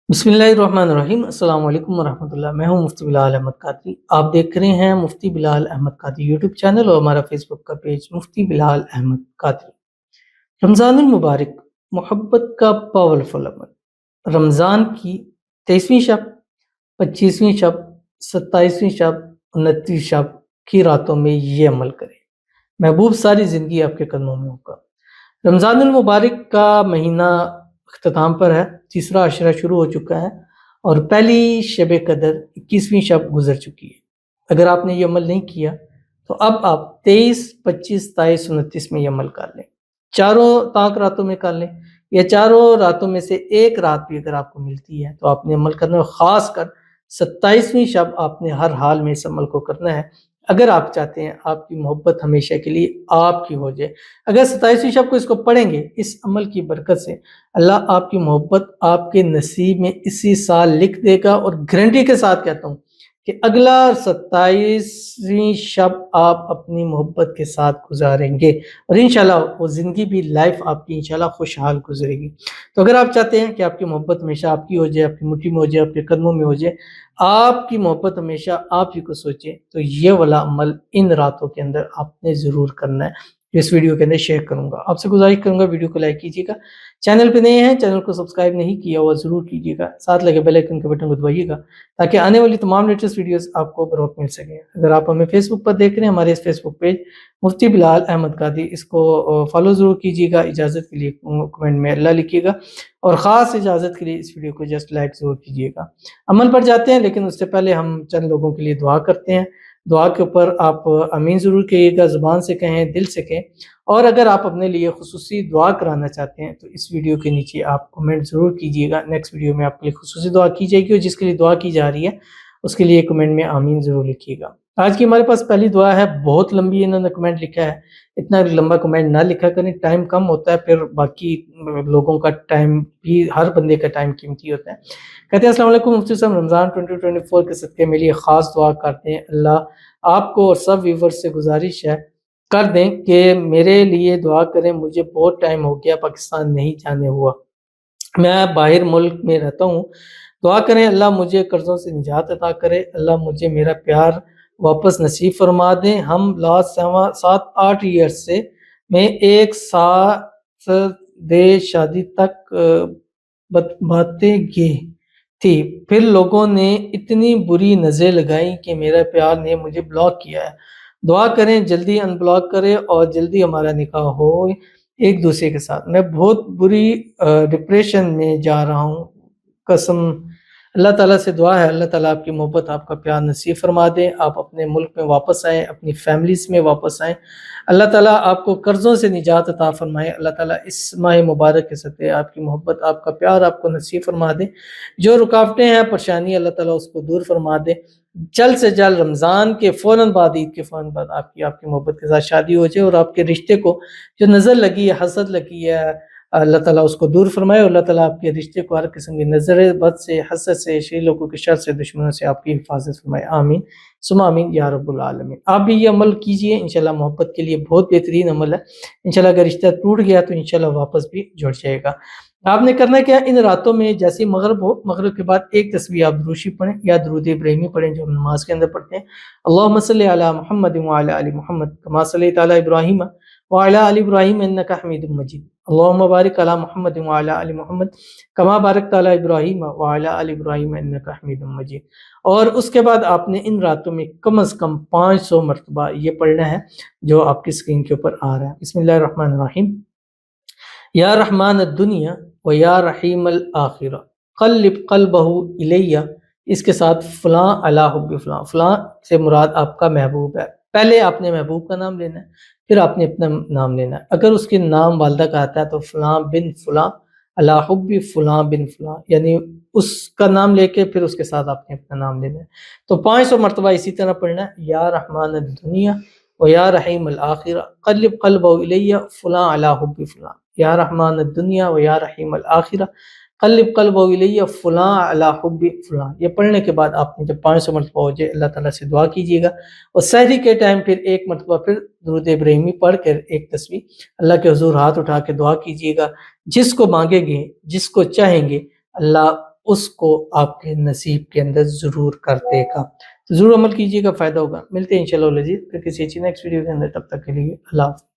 बिस्मिल्लाहिर्रहमानिर्रहीम। अस्सलाम वालेकुम वरहमतुल्लाह। मैं हूं मुफ्ती बिलाल अहमद कादरी। आप देख रहे हैं मुफ्ती बिलाल अहमद कादरी यूट्यूब चैनल और हमारा फेसबुक का पेज मुफ्ती बिलाल अहमद कादरी। रमज़ानुल मुबारक, मोहब्बत का पावरफुल अमल। रमज़ान की 23वीं शब, 25वीं शब, 27वीं शब, 29वीं शब की रातों में ये अमल करें, महबूब सारी ज़िंदगी आपके कदमों में होगा। रमज़ानुल मुबारक का महीना अख्ताम पर है, तीसरा अशरा शुरू हो चुका है और पहली शब कदर 21वीं शब गुजर चुकी है। अगर आपने ये अमल नहीं किया तो अब आप 23, 25, 27, 29 में ये अमल कर लें। चारों ताक रातों में कर लें या चारों रातों में से एक रात भी अगर आपको मिलती है तो आपने अमल करना है। ख़ास कर 27वीं शब आपने हर हाल में इस अमल को करना है अगर आप चाहते हैं आपकी मोहब्बत हमेशा के लिए आपकी हो जाए। अगर 27वीं शब को इसको पढ़ेंगे, इस अमल की बरकत से अल्लाह आपकी मोहब्बत आपके नसीब में इसी साल लिख देगा और गारंटी के साथ कहता हूँ कि अगला 27वीं शब आप अपनी मोहब्बत के साथ गुजारेंगे और इंशाल्लाह वो ज़िंदगी भी लाइफ आपकी इंशाल्लाह खुशहाल गुजरेगी। तो अगर आप चाहते हैं कि आपकी मोहब्बत हमेशा आपकी हो जाए, आपकी मुट्ठी में हो जाए, आपके कदमों में हो जाए, आपकी मोहब्बत हमेशा आप ही को सोचे, तो ये वाला अमल इन रातों के अंदर आपने ज़रूर करना है। इस वीडियो के अंदर शेयर करूँगा। आपसे गुज़ारिश करूँगा वीडियो को लाइक कीजिएगा। चैनल पे नए हैं, चैनल को सब्सक्राइब नहीं किया हुआ ज़रूर कीजिएगा। साथ लगे बेल आइकन के बटन को दबाइएगा ताकि आने वाली तमाम लेटेस्ट वीडियोज़ आपको बर वक़्त मिल सकें। अगर आप हमें फेसबुक पर देख रहे हैं, हमारे इस फेसबुक पेज मुफ्ती बिलाल अहमद कादरी, इसको फॉलो ज़रूर कीजिएगा। इजाज़त के लिए कमेंट में अल्लाह लिखिएगा और ख़ास इजाज़त के लिए इस वीडियो को जस्ट लाइक ज़रूर कीजिएगा। अमल पर जाते हैं, लेकिन उससे पहले हम चंद लोगों के लिए दुआ करते हैं। दुआ के ऊपर आप आमीन ज़रूर कहिएगा, ज़ुबान से कहें, दिल से कहें। और अगर आप अपने लिए खुसूसी दुआ कराना चाहते हैं तो इस वीडियो के नीचे आप कमेंट ज़रूर कीजिएगा। नेक्स्ट वीडियो में आपके लिए खुसूसी दुआ की जाएगी और जिसके लिए दुआ की जा रही है उसके लिए कमेंट में आमीन ज़रूर लिखिएगा। आज की हमारे पास पहली दुआ है, बहुत लंबी इन्होंने कमेंट लिखा है। इतना लंबा कमेंट ना लिखा करें, टाइम कम होता है, फिर बाकी लोगों का टाइम भी, हर बंदे का टाइम कीमती होता है। कहते हैं अस्सलाम वालेकुम मुफ्ती साहब, रमज़ान 2024 के सदक़े मेरे लिए ख़ास दुआ करते हैं। अल्लाह आपको और सब व्यूअर्स से गुजारिश है कर दें कि मेरे लिए दुआ करें। मुझे बहुत टाइम हो गया पाकिस्तान नहीं जाने हुआ, मैं बाहर मुल्क में रहता हूँ। दुआ करें अल्लाह मुझे कर्ज़ों से निजात अता करे, अल्लाह मुझे मेरा प्यार वापस नसीब फरमा दें। हम लास्ट 7-8 ईयर्स से मैं एक साथ दे शादी तक बातें की थी, फिर लोगों ने इतनी बुरी नज़रें लगाई कि मेरे प्यार ने मुझे ब्लॉक किया है। दुआ करें जल्दी अनब्लॉक करे और जल्दी हमारा निकाह हो एक दूसरे के साथ। मैं बहुत बुरी डिप्रेशन में जा रहा हूँ, कसम। अल्लाह ताला से दुआ है अल्लाह ताला आपकी मोहब्बत, आपका प्यार नसीब फरमा दे, आप अपने मुल्क में वापस आएँ, अपनी फैमिलीज़ में वापस आएँ। अल्लाह ताला आपको कर्ज़ों से निजात अता फरमाए। अल्लाह ताला इस माह मुबारक के सदक़े आपकी मोहब्बत, आपका प्यार आपको नसीब फरमा दे। जो रुकावटें हैं, परेशानी, अल्लाह ताला उसको दूर फरमा दे। जल्द से जल्द रमज़ान के फ़ौरन बाद, ईद के फ़ौरन बाद आपकी मोहब्बत के साथ शादी हो जाए और आपके रिश्ते को जो नज़र लगी है, हसद लगी है, अल्लाह ताला उसको दूर फरमाए और अल्लाह ताला आपके रिश्ते को हर किस्म की नज़र बद से, हसद से, शरीर लोगों के शर से, दुश्मनों से आपकी हिफाजत फरमाए। आमीन सुम्मा आमीन या रब्बुल आलमीन। आप भी ये अमल कीजिए, इंशाल्लाह मोहब्बत के लिए बहुत बेहतरीन अमल है। इंशाल्लाह अगर रिश्ता टूट गया तो इंशाल्लाह वापस भी जुड़ जाएगा। आपने करना क्या है, इन रातों में जैसे ही मगरिब हो, मगरिब के बाद एक तस्बीह आप दुरूद शरीफ पढ़ें या दुरूद इब्राहिमी पढ़ें जो हम नमाज के अंदर पढ़ते हैं। अल्लाहुम्मा सल्लि अला मुहम्मद व अला आलि मुहम्मद कमा सल्लैता अला इब्राहीम व अला आलि इब्राहीम इन्नका हमीदुम मजीद। अल्लाहुम्मा बारिक अला मुहम्मद व अला आलि मुहम्मद कमा बारकता अला इब्राहीम व अला आलि इब्राहीम इन्नका हमीदुम मजीद। और उसके बाद आपने इन रातों में कम से कम 500 मरतबा ये पढ़ना है जो आपकी स्क्रीन के ऊपर आ रहा है। बिस्मिल्लाहिर रहमानिर रहीम। या रहमान दुनिया व या रहीम आखिरा क़ल्लिब क़ल्बहु इलैया। इसके साथ फ़लाँ अला हुब्बि फ़लाँ, फ़लाँ से मुराद आपका महबूब है। पहले आपने महबूब का नाम लेना है, फिर आपने अपना नाम लेना है। अगर उसके नाम वालदा का आता है तो फ़लाँ बिन फ़लाँ अला हुब्बि फ़लाँ बिन फ़लाँ, यानी उसका नाम लेके फिर उसके साथ आपने अपना नाम लेना है। तो 500 मरतबा इसी तरह पढ़ना है। या रहमान दुनिया व या रहीम आखिरा क़ल्लिब क़ल्बहु इलैया फ़लाँ अला हुब्बि फ़लाँ। या रहमान दुनिया व या रहीम आखिरा क़ल्लिब क़ल्बहु इलैया फ़लाँ अला हुब्बि फ़लाँ। ये पढ़ने के बाद आपने जब 500 मरतबा हो जाए अल्लाह ताला से दुआ कीजिएगा और सहरी के टाइम फिर एक मरतबा फिर दुरूद इब्राहिमी पढ़ कर एक तस्बीह अल्लाह के हुज़ूर हाथ उठा के दुआ कीजिएगा। जिसको मांगेंगे, जिसको चाहेंगे, अल्लाह اس کو آپ کے نصیب کے اندر ضرور کر دے گا. تو ضرور عمل کیجیے گا، فائدہ ہوگا. ملتے ہیں انشاءاللہ العزیز پھر کسی اچھی نیکسٹ ویڈیو کے اندر، تب تک کے لیے اللہ حافظ.